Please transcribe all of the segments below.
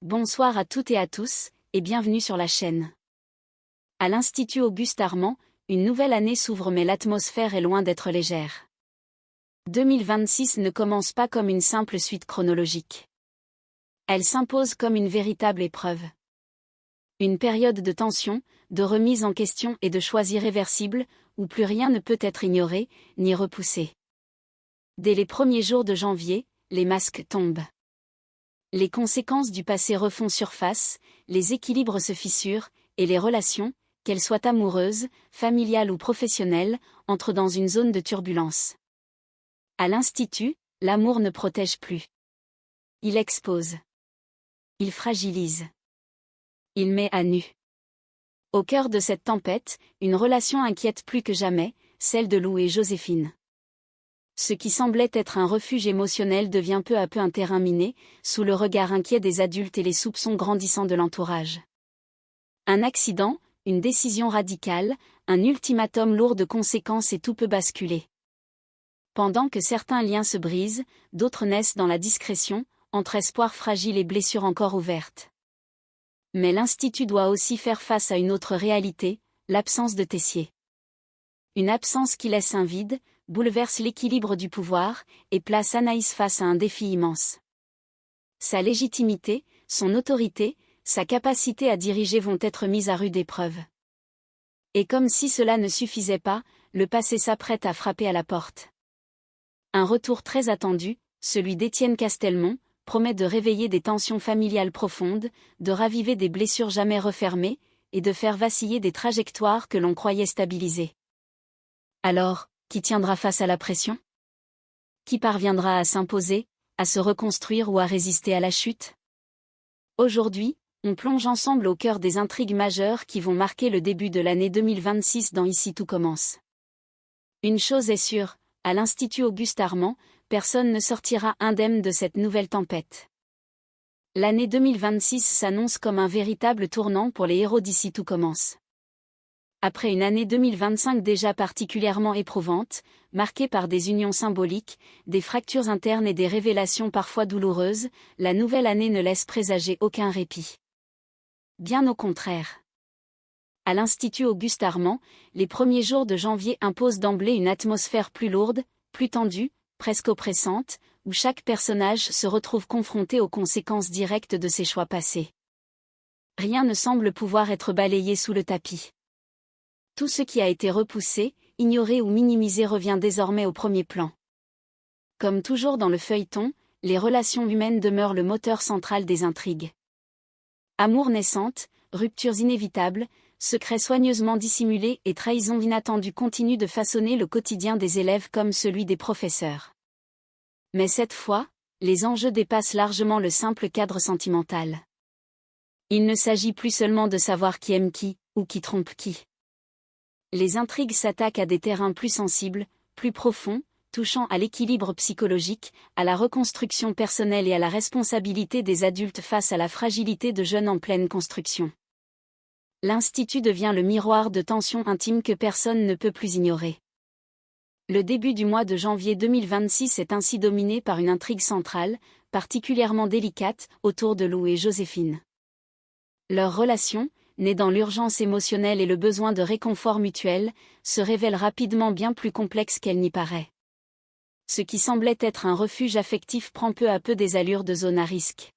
Bonsoir à toutes et à tous, et bienvenue sur la chaîne. À l'Institut Auguste Armand, une nouvelle année s'ouvre mais l'atmosphère est loin d'être légère. 2026 ne commence pas comme une simple suite chronologique. Elle s'impose comme une véritable épreuve. Une période de tension, de remise en question et de choix irréversibles, où plus rien ne peut être ignoré, ni repoussé. Dès les premiers jours de janvier, les masques tombent. Les conséquences du passé refont surface, les équilibres se fissurent, et les relations, qu'elles soient amoureuses, familiales ou professionnelles, entrent dans une zone de turbulence. À l'Institut, l'amour ne protège plus. Il expose. Il fragilise. Il met à nu. Au cœur de cette tempête, une relation inquiète plus que jamais, celle de Lou et Joséphine. Ce qui semblait être un refuge émotionnel devient peu à peu un terrain miné, sous le regard inquiet des adultes et les soupçons grandissants de l'entourage. Un accident, une décision radicale, un ultimatum lourd de conséquences et tout peut basculer. Pendant que certains liens se brisent, d'autres naissent dans la discrétion, entre espoirs fragiles et blessures encore ouvertes. Mais l'Institut doit aussi faire face à une autre réalité, l'absence de Tessier. Une absence qui laisse un vide, bouleverse l'équilibre du pouvoir, et place Anaïs face à un défi immense. Sa légitimité, son autorité, sa capacité à diriger vont être mises à rude épreuve. Et comme si cela ne suffisait pas, le passé s'apprête à frapper à la porte. Un retour très attendu, celui d'Étienne Castelmont, promet de réveiller des tensions familiales profondes, de raviver des blessures jamais refermées, et de faire vaciller des trajectoires que l'on croyait stabilisées. Alors, qui tiendra face à la pression? Qui parviendra à s'imposer, à se reconstruire ou à résister à la chute? Aujourd'hui, on plonge ensemble au cœur des intrigues majeures qui vont marquer le début de l'année 2026 dans Ici tout commence. Une chose est sûre, à l'Institut Auguste Armand, personne ne sortira indemne de cette nouvelle tempête. L'année 2026 s'annonce comme un véritable tournant pour les héros d'Ici tout commence. Après une année 2025 déjà particulièrement éprouvante, marquée par des unions symboliques, des fractures internes et des révélations parfois douloureuses, la nouvelle année ne laisse présager aucun répit. Bien au contraire. À l'Institut Auguste Armand, les premiers jours de janvier imposent d'emblée une atmosphère plus lourde, plus tendue, presque oppressante, où chaque personnage se retrouve confronté aux conséquences directes de ses choix passés. Rien ne semble pouvoir être balayé sous le tapis. Tout ce qui a été repoussé, ignoré ou minimisé revient désormais au premier plan. Comme toujours dans le feuilleton, les relations humaines demeurent le moteur central des intrigues. Amour naissante, ruptures inévitables, secrets soigneusement dissimulés et trahisons inattendues continuent de façonner le quotidien des élèves comme celui des professeurs. Mais cette fois, les enjeux dépassent largement le simple cadre sentimental. Il ne s'agit plus seulement de savoir qui aime qui, ou qui trompe qui. Les intrigues s'attaquent à des terrains plus sensibles, plus profonds, touchant à l'équilibre psychologique, à la reconstruction personnelle et à la responsabilité des adultes face à la fragilité de jeunes en pleine construction. L'Institut devient le miroir de tensions intimes que personne ne peut plus ignorer. Le début du mois de janvier 2026 est ainsi dominé par une intrigue centrale, particulièrement délicate, autour de Lou et Joséphine. Leur relation, née dans l'urgence émotionnelle et le besoin de réconfort mutuel, se révèle rapidement bien plus complexe qu'elle n'y paraît. Ce qui semblait être un refuge affectif prend peu à peu des allures de zone à risque.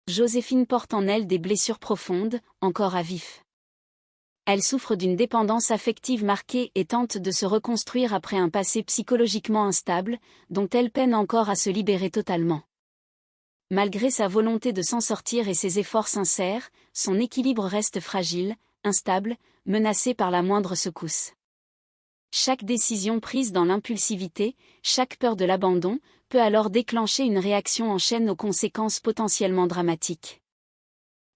Joséphine porte en elle des blessures profondes, encore à vif. Elle souffre d'une dépendance affective marquée et tente de se reconstruire après un passé psychologiquement instable, dont elle peine encore à se libérer totalement. Malgré sa volonté de s'en sortir et ses efforts sincères, son équilibre reste fragile, instable, menacé par la moindre secousse. Chaque décision prise dans l'impulsivité, chaque peur de l'abandon, peut alors déclencher une réaction en chaîne aux conséquences potentiellement dramatiques.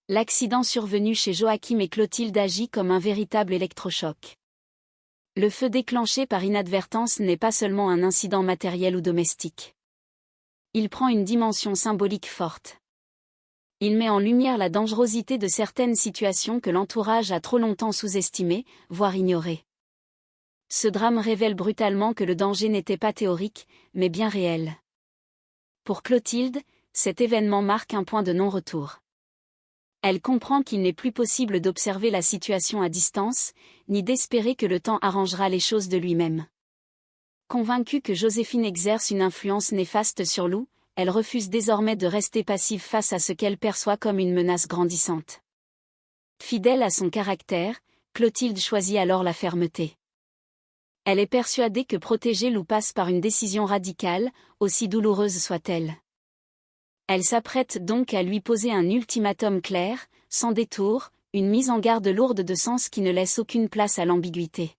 L'accident survenu chez Joachim et Clotilde agit comme un véritable électrochoc. Le feu déclenché par inadvertance n'est pas seulement un incident matériel ou domestique. Il prend une dimension symbolique forte. Il met en lumière la dangerosité de certaines situations que l'entourage a trop longtemps sous-estimées, voire ignorées. Ce drame révèle brutalement que le danger n'était pas théorique, mais bien réel. Pour Clotilde, cet événement marque un point de non-retour. Elle comprend qu'il n'est plus possible d'observer la situation à distance, ni d'espérer que le temps arrangera les choses de lui-même. Convaincue que Joséphine exerce une influence néfaste sur Lou, elle refuse désormais de rester passive face à ce qu'elle perçoit comme une menace grandissante. Fidèle à son caractère, Clotilde choisit alors la fermeté. Elle est persuadée que protéger Lou passe par une décision radicale, aussi douloureuse soit-elle. Elle s'apprête donc à lui poser un ultimatum clair, sans détour, une mise en garde lourde de sens qui ne laisse aucune place à l'ambiguïté.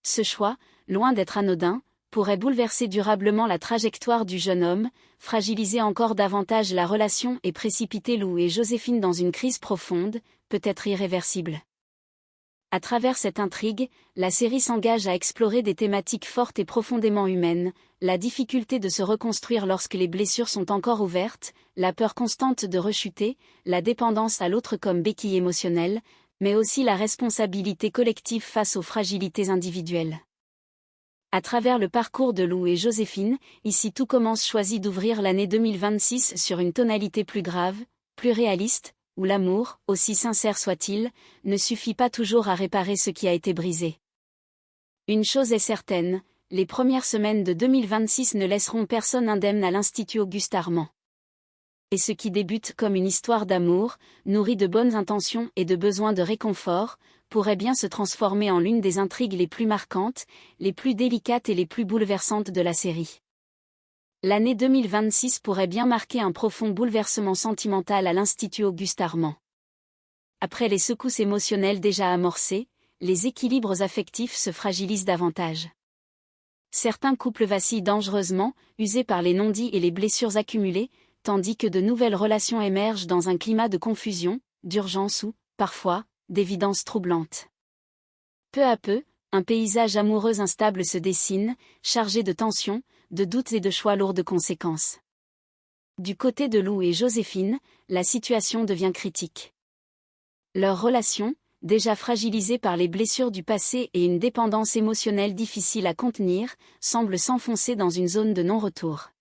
Ce choix, loin d'être anodin, pourrait bouleverser durablement la trajectoire du jeune homme, fragiliser encore davantage la relation et précipiter Lou et Joséphine dans une crise profonde, peut-être irréversible. À travers cette intrigue, la série s'engage à explorer des thématiques fortes et profondément humaines, la difficulté de se reconstruire lorsque les blessures sont encore ouvertes, la peur constante de rechuter, la dépendance à l'autre comme béquille émotionnelle, mais aussi la responsabilité collective face aux fragilités individuelles. À travers le parcours de Lou et Joséphine, Ici tout commence choisit d'ouvrir l'année 2026 sur une tonalité plus grave, plus réaliste, où l'amour, aussi sincère soit-il, ne suffit pas toujours à réparer ce qui a été brisé. Une chose est certaine, les premières semaines de 2026 ne laisseront personne indemne à l'Institut Auguste-Armand. Et ce qui débute comme une histoire d'amour, nourrie de bonnes intentions et de besoins de réconfort, pourrait bien se transformer en l'une des intrigues les plus marquantes, les plus délicates et les plus bouleversantes de la série. L'année 2026 pourrait bien marquer un profond bouleversement sentimental à l'Institut Auguste-Armand. Après les secousses émotionnelles déjà amorcées, les équilibres affectifs se fragilisent davantage. Certains couples vacillent dangereusement, usés par les non-dits et les blessures accumulées, tandis que de nouvelles relations émergent dans un climat de confusion, d'urgence ou, parfois, d'évidence troublante. Peu à peu, un paysage amoureux instable se dessine, chargé de tensions, de doutes et de choix lourds de conséquences. Du côté de Lou et Joséphine, la situation devient critique. Leur relation, déjà fragilisée par les blessures du passé et une dépendance émotionnelle difficile à contenir, semble s'enfoncer dans une zone de non-retour.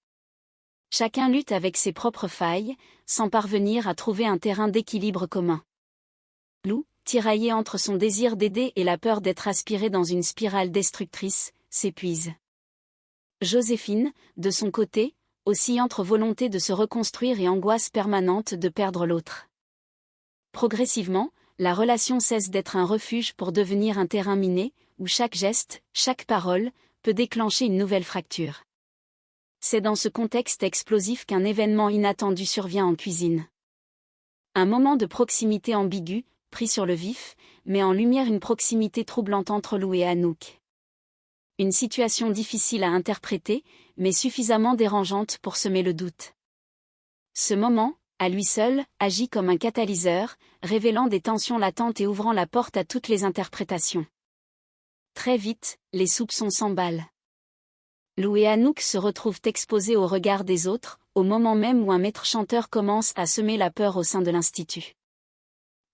Chacun lutte avec ses propres failles, sans parvenir à trouver un terrain d'équilibre commun. Lou, tiraillé entre son désir d'aider et la peur d'être aspirée dans une spirale destructrice, s'épuise. Joséphine, de son côté, oscille entre volonté de se reconstruire et angoisse permanente de perdre l'autre. Progressivement, la relation cesse d'être un refuge pour devenir un terrain miné, où chaque geste, chaque parole, peut déclencher une nouvelle fracture. C'est dans ce contexte explosif qu'un événement inattendu survient en cuisine. Un moment de proximité ambigu, pris sur le vif, met en lumière une proximité troublante entre Lou et Anouk. Une situation difficile à interpréter, mais suffisamment dérangeante pour semer le doute. Ce moment, à lui seul, agit comme un catalyseur, révélant des tensions latentes et ouvrant la porte à toutes les interprétations. Très vite, les soupçons s'emballent. Lou et Anouk se retrouvent exposés au regard des autres, au moment même où un maître chanteur commence à semer la peur au sein de l'Institut.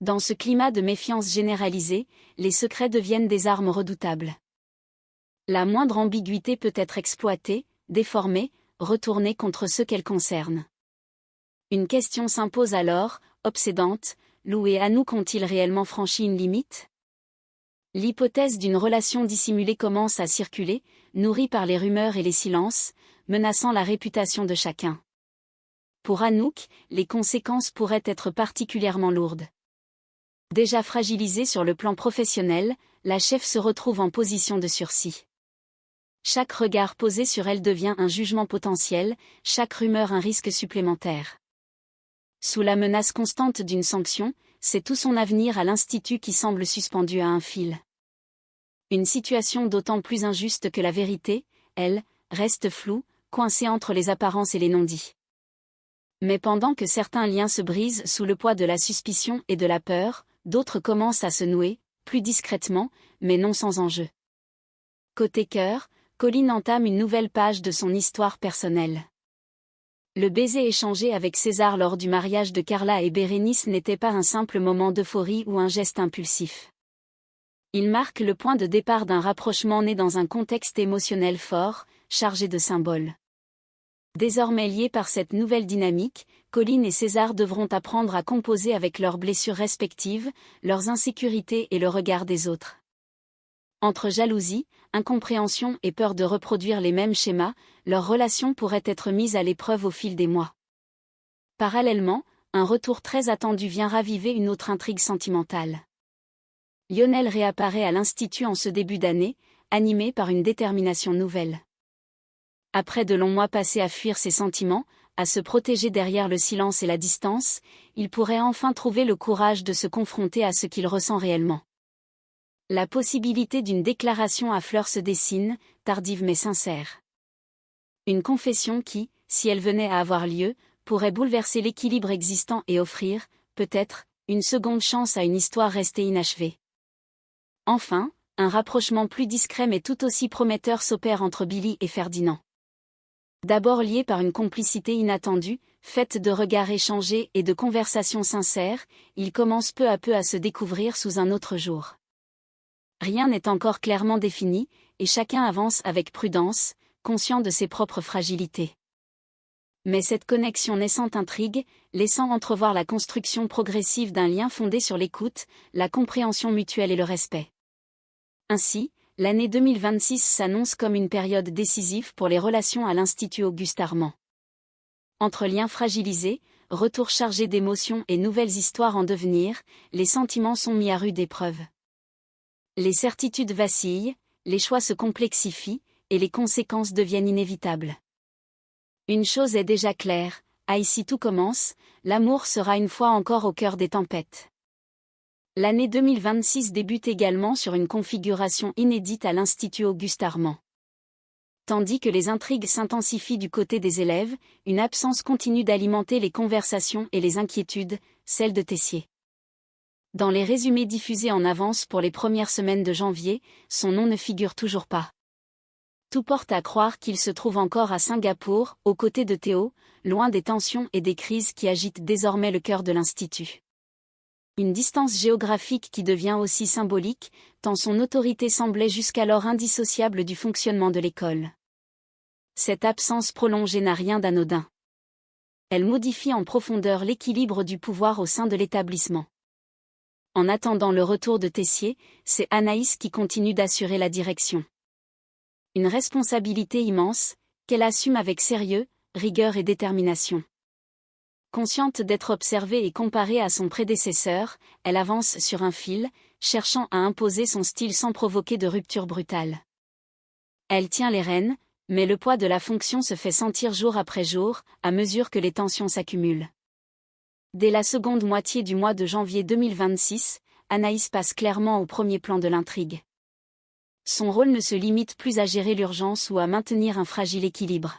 Dans ce climat de méfiance généralisée, les secrets deviennent des armes redoutables. La moindre ambiguïté peut être exploitée, déformée, retournée contre ceux qu'elle concerne. Une question s'impose alors, obsédante, Lou et Anouk ont-ils réellement franchi une limite ? L'hypothèse d'une relation dissimulée commence à circuler, nourrie par les rumeurs et les silences, menaçant la réputation de chacun. Pour Anouk, les conséquences pourraient être particulièrement lourdes. Déjà fragilisée sur le plan professionnel, la chef se retrouve en position de sursis. Chaque regard posé sur elle devient un jugement potentiel, chaque rumeur un risque supplémentaire. Sous la menace constante d'une sanction, c'est tout son avenir à l'Institut qui semble suspendu à un fil. Une situation d'autant plus injuste que la vérité, elle, reste floue, coincée entre les apparences et les non-dits. Mais pendant que certains liens se brisent sous le poids de la suspicion et de la peur, d'autres commencent à se nouer, plus discrètement, mais non sans enjeu. Côté cœur, Colline entame une nouvelle page de son histoire personnelle. Le baiser échangé avec César lors du mariage de Carla et Bérénice n'était pas un simple moment d'euphorie ou un geste impulsif. Il marque le point de départ d'un rapprochement né dans un contexte émotionnel fort, chargé de symboles. Désormais liés par cette nouvelle dynamique, Colline et César devront apprendre à composer avec leurs blessures respectives, leurs insécurités et le regard des autres. Entre jalousie, incompréhension et peur de reproduire les mêmes schémas, leur relation pourrait être mise à l'épreuve au fil des mois. Parallèlement, un retour très attendu vient raviver une autre intrigue sentimentale. Lionel réapparaît à l'Institut en ce début d'année, animé par une détermination nouvelle. Après de longs mois passés à fuir ses sentiments, à se protéger derrière le silence et la distance, il pourrait enfin trouver le courage de se confronter à ce qu'il ressent réellement. La possibilité d'une déclaration à fleurs se dessine, tardive mais sincère. Une confession qui, si elle venait à avoir lieu, pourrait bouleverser l'équilibre existant et offrir, peut-être, une seconde chance à une histoire restée inachevée. Enfin, un rapprochement plus discret mais tout aussi prometteur s'opère entre Billy et Ferdinand. D'abord liés par une complicité inattendue, faite de regards échangés et de conversations sincères, ils commencent peu à peu à se découvrir sous un autre jour. Rien n'est encore clairement défini, et chacun avance avec prudence, conscient de ses propres fragilités. Mais cette connexion naissante intrigue, laissant entrevoir la construction progressive d'un lien fondé sur l'écoute, la compréhension mutuelle et le respect. Ainsi, l'année 2026 s'annonce comme une période décisive pour les relations à l'Institut Auguste Armand. Entre liens fragilisés, retours chargés d'émotions et nouvelles histoires en devenir, les sentiments sont mis à rude épreuve. Les certitudes vacillent, les choix se complexifient, et les conséquences deviennent inévitables. Une chose est déjà claire, ici tout commence, l'amour sera une fois encore au cœur des tempêtes. L'année 2026 débute également sur une configuration inédite à l'Institut Auguste Armand. Tandis que les intrigues s'intensifient du côté des élèves, une absence continue d'alimenter les conversations et les inquiétudes, celle de Tessier. Dans les résumés diffusés en avance pour les premières semaines de janvier, son nom ne figure toujours pas. Tout porte à croire qu'il se trouve encore à Singapour, aux côtés de Théo, loin des tensions et des crises qui agitent désormais le cœur de l'Institut. Une distance géographique qui devient aussi symbolique, tant son autorité semblait jusqu'alors indissociable du fonctionnement de l'école. Cette absence prolongée n'a rien d'anodin. Elle modifie en profondeur l'équilibre du pouvoir au sein de l'établissement. En attendant le retour de Tessier, c'est Anaïs qui continue d'assurer la direction. Une responsabilité immense, qu'elle assume avec sérieux, rigueur et détermination. Consciente d'être observée et comparée à son prédécesseur, elle avance sur un fil, cherchant à imposer son style sans provoquer de rupture brutale. Elle tient les rênes, mais le poids de la fonction se fait sentir jour après jour, à mesure que les tensions s'accumulent. Dès la seconde moitié du mois de janvier 2026, Anaïs passe clairement au premier plan de l'intrigue. Son rôle ne se limite plus à gérer l'urgence ou à maintenir un fragile équilibre.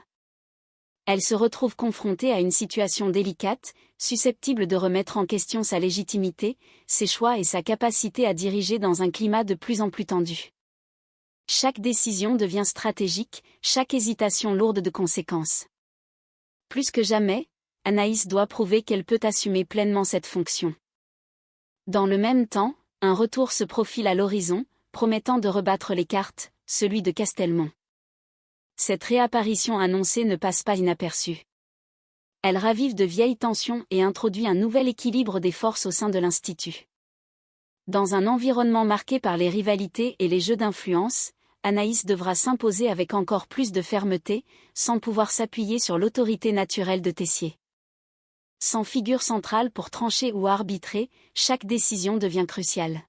Elle se retrouve confrontée à une situation délicate, susceptible de remettre en question sa légitimité, ses choix et sa capacité à diriger dans un climat de plus en plus tendu. Chaque décision devient stratégique, chaque hésitation lourde de conséquences. Plus que jamais, Anaïs doit prouver qu'elle peut assumer pleinement cette fonction. Dans le même temps, un retour se profile à l'horizon, promettant de rebattre les cartes, celui de Castelmont. Cette réapparition annoncée ne passe pas inaperçue. Elle ravive de vieilles tensions et introduit un nouvel équilibre des forces au sein de l'Institut. Dans un environnement marqué par les rivalités et les jeux d'influence, Anaïs devra s'imposer avec encore plus de fermeté, sans pouvoir s'appuyer sur l'autorité naturelle de Tessier. Sans figure centrale pour trancher ou arbitrer, chaque décision devient cruciale.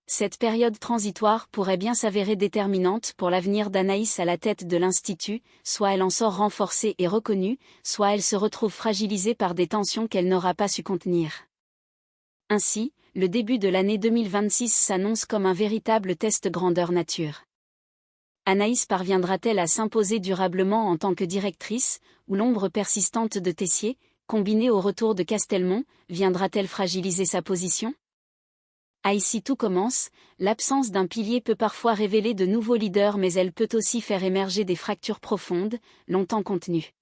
Cette période transitoire pourrait bien s'avérer déterminante pour l'avenir d'Anaïs à la tête de l'Institut, soit elle en sort renforcée et reconnue, soit elle se retrouve fragilisée par des tensions qu'elle n'aura pas su contenir. Ainsi, le début de l'année 2026 s'annonce comme un véritable test grandeur nature. Anaïs parviendra-t-elle à s'imposer durablement en tant que directrice, ou l'ombre persistante de Tessier, combinée au retour de Castelmont, viendra-t-elle fragiliser sa position ? Ici tout commence, l'absence d'un pilier peut parfois révéler de nouveaux leaders mais elle peut aussi faire émerger des fractures profondes, longtemps contenues.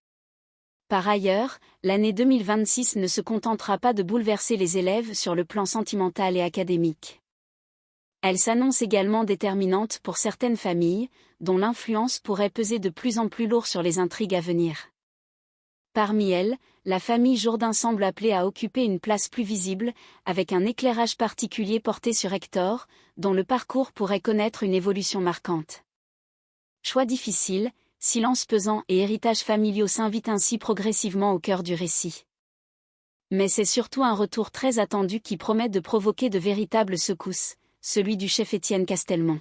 Par ailleurs, l'année 2026 ne se contentera pas de bouleverser les élèves sur le plan sentimental et académique. Elle s'annonce également déterminante pour certaines familles, dont l'influence pourrait peser de plus en plus lourd sur les intrigues à venir. Parmi elles, la famille Jourdain semble appelée à occuper une place plus visible, avec un éclairage particulier porté sur Hector, dont le parcours pourrait connaître une évolution marquante. Choix difficile, silence pesant et héritages familiaux s'invitent ainsi progressivement au cœur du récit. Mais c'est surtout un retour très attendu qui promet de provoquer de véritables secousses, celui du chef Étienne Castelmont.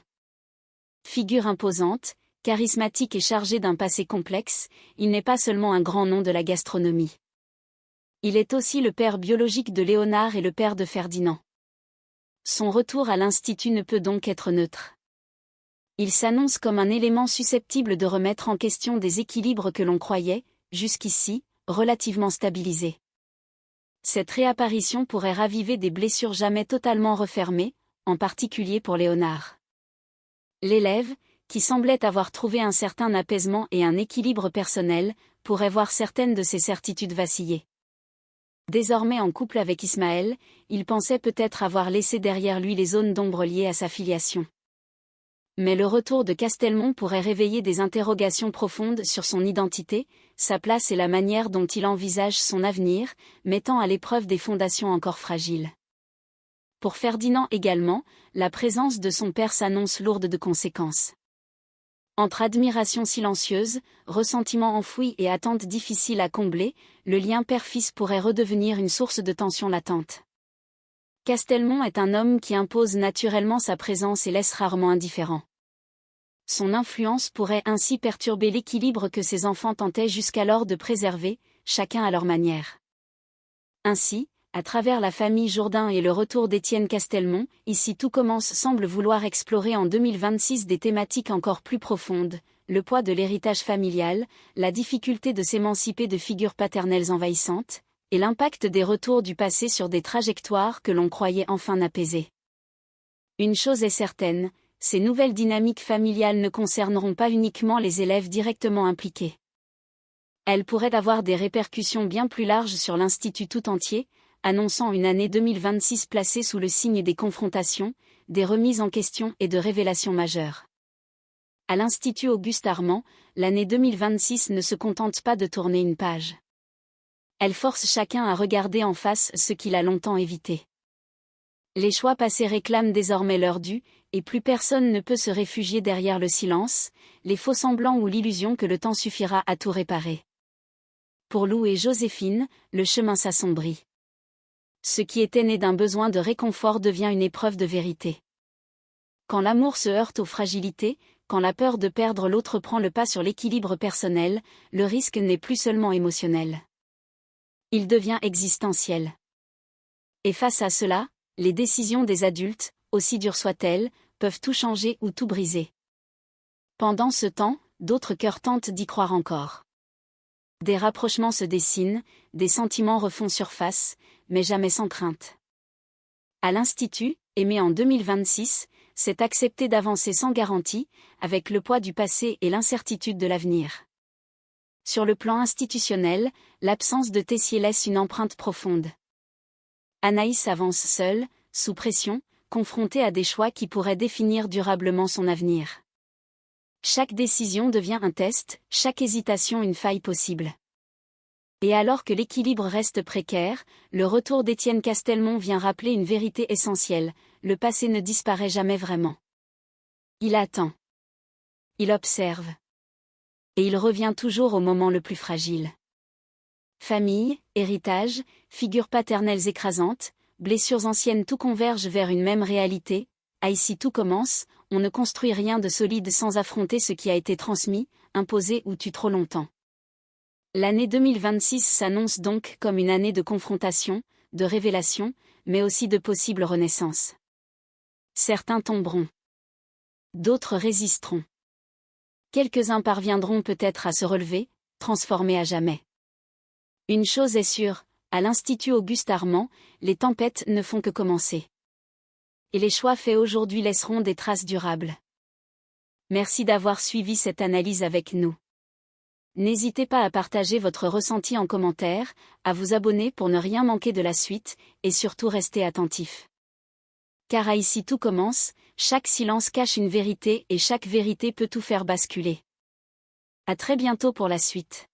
Figure imposante, charismatique et chargé d'un passé complexe, il n'est pas seulement un grand nom de la gastronomie. Il est aussi le père biologique de Léonard et le père de Ferdinand. Son retour à l'Institut ne peut donc être neutre. Il s'annonce comme un élément susceptible de remettre en question des équilibres que l'on croyait, jusqu'ici, relativement stabilisés. Cette réapparition pourrait raviver des blessures jamais totalement refermées, en particulier pour Léonard. L'élève, qui semblait avoir trouvé un certain apaisement et un équilibre personnel, pourrait voir certaines de ses certitudes vaciller. Désormais en couple avec Ismaël, il pensait peut-être avoir laissé derrière lui les zones d'ombre liées à sa filiation. Mais le retour de Castelmont pourrait réveiller des interrogations profondes sur son identité, sa place et la manière dont il envisage son avenir, mettant à l'épreuve des fondations encore fragiles. Pour Ferdinand également, la présence de son père s'annonce lourde de conséquences. Entre admiration silencieuse, ressentiment enfoui et attente difficile à combler, le lien père-fils pourrait redevenir une source de tension latente. Castelmont est un homme qui impose naturellement sa présence et laisse rarement indifférent. Son influence pourrait ainsi perturber l'équilibre que ses enfants tentaient jusqu'alors de préserver, chacun à leur manière. Ainsi, à travers la famille Jourdain et le retour d'Étienne Castelmont, Ici tout commence semble vouloir explorer en 2026 des thématiques encore plus profondes, le poids de l'héritage familial, la difficulté de s'émanciper de figures paternelles envahissantes, et l'impact des retours du passé sur des trajectoires que l'on croyait enfin apaisées. Une chose est certaine, ces nouvelles dynamiques familiales ne concerneront pas uniquement les élèves directement impliqués. Elles pourraient avoir des répercussions bien plus larges sur l'Institut tout entier, annonçant une année 2026 placée sous le signe des confrontations, des remises en question et de révélations majeures. À l'Institut Auguste Armand, l'année 2026 ne se contente pas de tourner une page. Elle force chacun à regarder en face ce qu'il a longtemps évité. Les choix passés réclament désormais leur dû, et plus personne ne peut se réfugier derrière le silence, les faux-semblants ou l'illusion que le temps suffira à tout réparer. Pour Lou et Joséphine, le chemin s'assombrit. Ce qui était né d'un besoin de réconfort devient une épreuve de vérité. Quand l'amour se heurte aux fragilités, quand la peur de perdre l'autre prend le pas sur l'équilibre personnel, le risque n'est plus seulement émotionnel. Il devient existentiel. Et face à cela, les décisions des adultes, aussi dures soient-elles, peuvent tout changer ou tout briser. Pendant ce temps, d'autres cœurs tentent d'y croire encore. Des rapprochements se dessinent, des sentiments refont surface, mais jamais sans crainte. À l'Institut, aimé en 2026, c'est accepter d'avancer sans garantie, avec le poids du passé et l'incertitude de l'avenir. Sur le plan institutionnel, l'absence de Tessier laisse une empreinte profonde. Anaïs avance seule, sous pression, confrontée à des choix qui pourraient définir durablement son avenir. Chaque décision devient un test, chaque hésitation une faille possible. Et alors que l'équilibre reste précaire, le retour d'Étienne Castelmont vient rappeler une vérité essentielle, le passé ne disparaît jamais vraiment. Il attend. Il observe. Et il revient toujours au moment le plus fragile. Famille, héritage, figures paternelles écrasantes, blessures anciennes, tout converge vers une même réalité. Ici tout commence, on ne construit rien de solide sans affronter ce qui a été transmis, imposé ou tué trop longtemps. L'année 2026 s'annonce donc comme une année de confrontation, de révélation, mais aussi de possible renaissance. Certains tomberont. D'autres résisteront. Quelques-uns parviendront peut-être à se relever, transformés à jamais. Une chose est sûre, à l'Institut Auguste Armand, les tempêtes ne font que commencer. Et les choix faits aujourd'hui laisseront des traces durables. Merci d'avoir suivi cette analyse avec nous. N'hésitez pas à partager votre ressenti en commentaire, à vous abonner pour ne rien manquer de la suite, et surtout rester attentif. Car ici tout commence, chaque silence cache une vérité et chaque vérité peut tout faire basculer. À très bientôt pour la suite.